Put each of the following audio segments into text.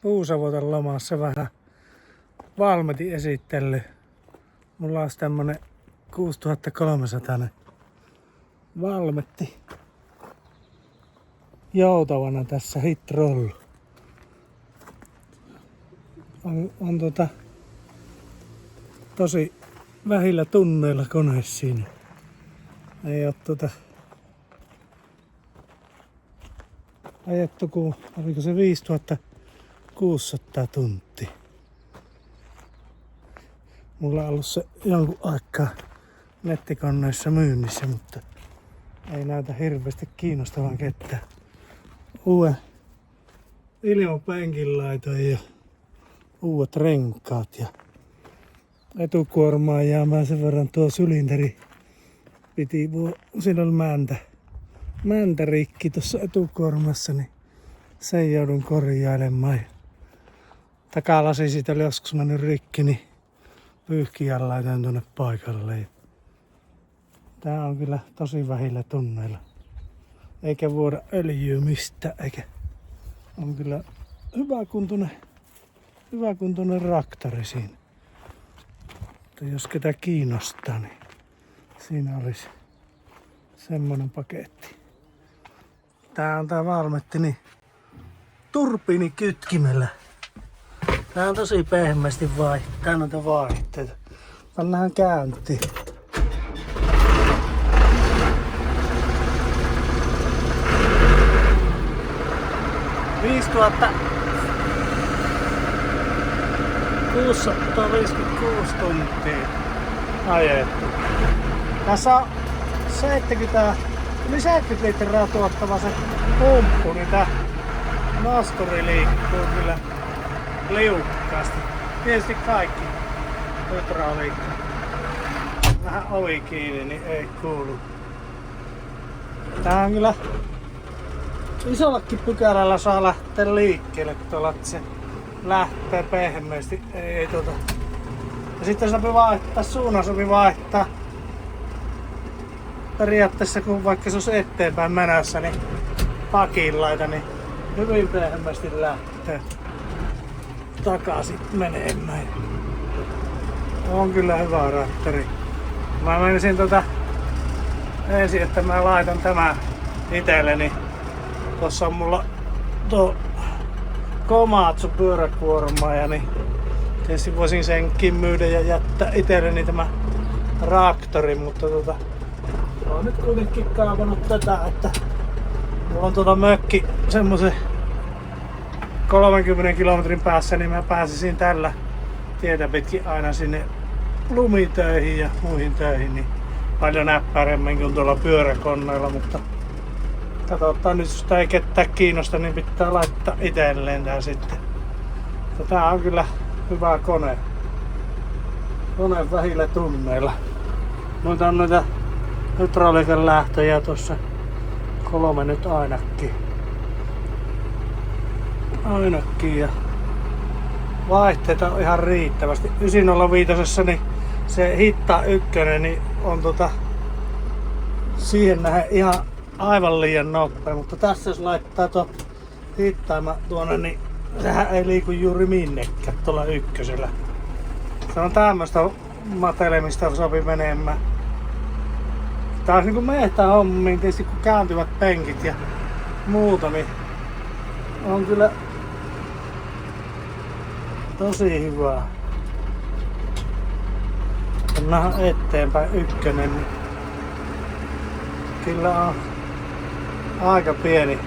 Puusavotan lomassa vähän Valmetin esittely. Mulla on tämmönen 6300 Valmetti joutavana tässä hitrollu. On tosi vähillä tunneilla kone siinä. Ei oo ajettu kun, oliko se 5600 tuntia. Mulla on ollut se jonkun aikaa nettikonneissa myynnissä, mutta ei näytä hirveästi kiinnostavan ketään. Uuden ilmapenkin laitoin ja uudet renkaat ja etukuormaan jäämään sen verran tuo sylinteri. Siinä oli mäntä rikki tuossa etukuormassa, niin sen joudun korjailemaan. Takalasi siitä oli joskus mennyt rikki, niin pyyhkijän laitan tuonne paikalle. Tää on kyllä tosi vähillä tunneilla. Eikä vuoda öljyä mistään, eikä. On kyllä hyväkuntoinen traktori siinä. Mutta jos ketä kiinnostaa, niin siinä olisi semmonen paketti. Tää on tää Valmetti niin turbiinikytkimellä. Tää on tosi pehmeästi tää on noita vaihteita. Pannaan käyntiin. ...5656 tuntia ajettu. Tässä on 70 litraa tuottava se pumppu, niin tää nosturi liikkuu kyllä liukkaasti. Tietysti kaikki hydrauliikka. Vähän ovi kiinni, niin ei kuulu. Tää on kyllä isollakin pykälällä saa lähteä liikkeelle tuolla, että se lähtee pehmeästi. Ja sitten sopi vaihtaa, suunnan sopi vaihtaa. Periaatteessa kun vaikka se olisi eteenpäin menossa, niin pakin laita, niin hyvin pehmeästi lähtee takaisin menemään. On kyllä hyvä traktori. Mä menisin ensin, että mä laitan tämän itselleni. Tossa on mulla tuo Komatsu pyöräkuormaaja, niin tietysti voisin senkin myydä ja jättää itselleni tämä traktori, mutta olen nyt kuitenkin kaavannut tätä, että mulla on mökki semmosen 30 kilometrin päässä, niin mä pääsisin tällä tietä pitkin aina sinne lumitöihin ja muihin töihin, niin paljon näppärämmin kuin tuolla pyöräkonneilla, mutta katsotaan nyt, jos ei ketään kiinnosta, niin pitää laittaa itselleen tää sitten. Tää on kyllä hyvä kone. Kone vähillä tunneilla. Noita on noita hydrauliikan lähtöjä tuossa 3 nyt ainakin. Ja vaihteita on ihan riittävästi. 905 niin se hitta ykkönen niin on siihen nähden ihan aivan liian nopea, mutta tässä jos laittaa tuon hittaima tuonne, niin sehän ei liiku juuri minnekään tuolla ykkösellä. Se on tämmöstä matelemista sopi menemään. Tää on niinku mehtähommiin, tietysti kun kääntyvät penkit ja muuta, niin on kyllä tosi hyvää. Mennään eteenpäin ykkönen, niin kyllä on aika pieni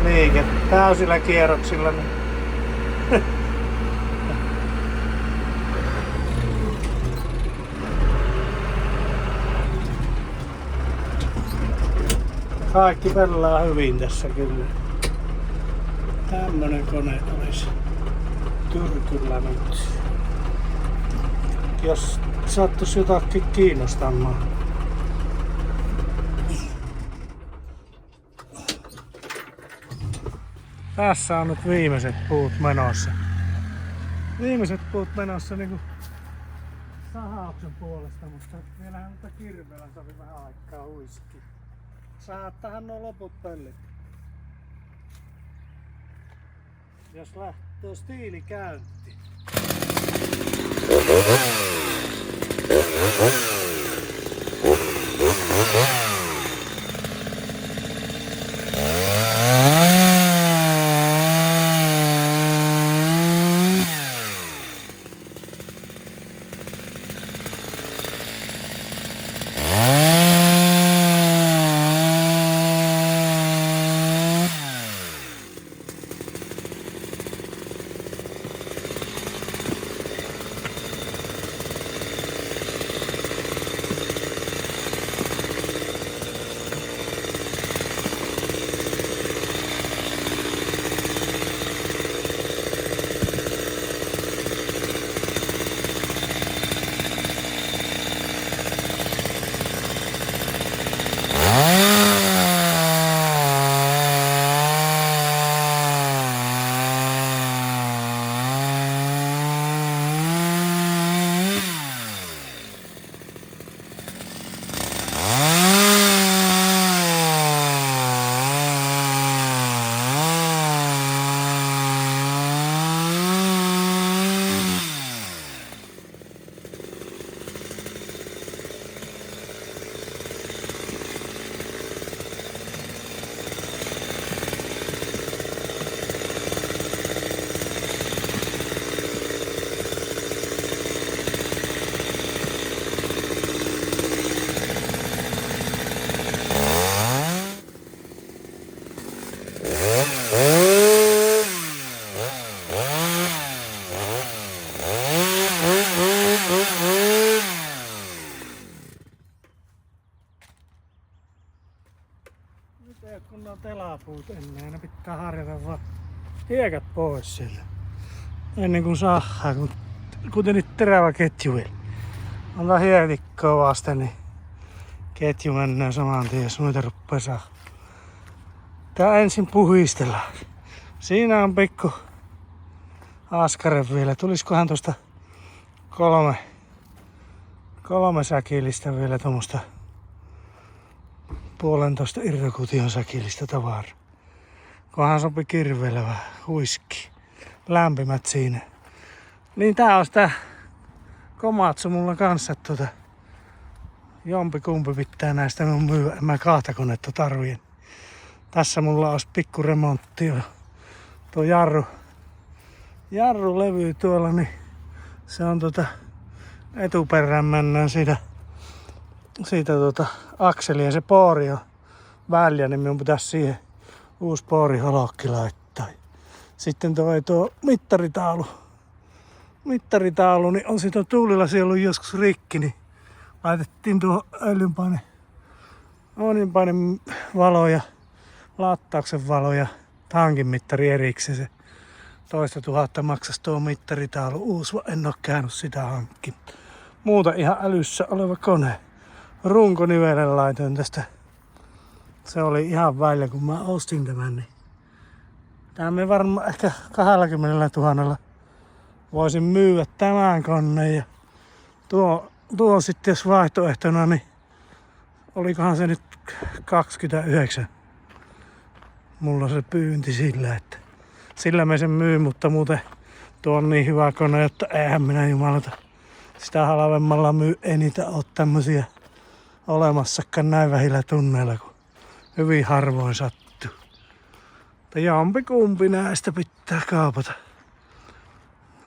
liike. Täysillä kierroksilla. Niin kaikki pelaa hyvin tässä kyllä. Tämmönen kone olisi tyrkyllä nyt. Jos sattuis jotakin kiinnostamaan. Tässä on nyt viimeiset puut menossa. Viimeiset puut menossa niinku sahauksen puolesta, mutta vielähän mutta kirveellä sovi vähän aikaa huiski. Saattahan nuo loput pöllit. Jos lähtee stiilikäynti. Nyt kun on telapuut ennen, ne pitää harjata vaan hiekat pois sieltä. Ennen kuin sahaa, kuten nyt terävä ketju vielä. Antaa hietikkoa vasten, niin ketju mennään saman tien, jos noita ruppaa saa. Tää ensin puhistellaan. Siinä on pikku askare vielä. Tuliskohan tosta kolme säkillistä vielä tommosta 1,5 irtokution säkillistä tavaraa. Kunhan sopi kirveellä vähän huiski. Lämpimät siinä. Niin tää on tää Komatsu mulla kanssa jompikumpi pitää näistä mun myyä. En mä kahta konetta tarvien. Tässä mulla olisi pikku remontti. Tuo jarrulevy tuolla, niin se on etuperään mennään siitä akseli ja se poori on väliä, niin minun pitäisi siihen uusi pooriholokki laittaa. Sitten tuo mittaritaulu, niin on siitä tuulilasi ollut joskus rikki, niin laitettiin tuo öljynpaine valo ja lattauksen valo ja tankin mittari erikseen. Se 1 000 maksasi tuo mittaritaulu uusi, vaan en oo käynyt sitä hankkimaan. Muuta ihan älyssä oleva kone. Runkonivelen laitoin tästä. Se oli ihan väillä kun mä ostin tämän. Niin tää me varmaan ehkä 20 000 voisin myydä tämän koneen. Ja tuo sitten jos vaihtoehtona, niin olikohan se nyt 29. Mulla on se pyynti sillä, että sillä me sen myy, mutta muuten tuo on niin hyvä kone, että eihän minä jumalata sitä halvemmalla myy. Ei niitä oo tämmösiä olemassakaan näin vähillä tunneilla, kun hyvin harvoin sattuu. Mutta jompikumpi näistä pitää kaupata.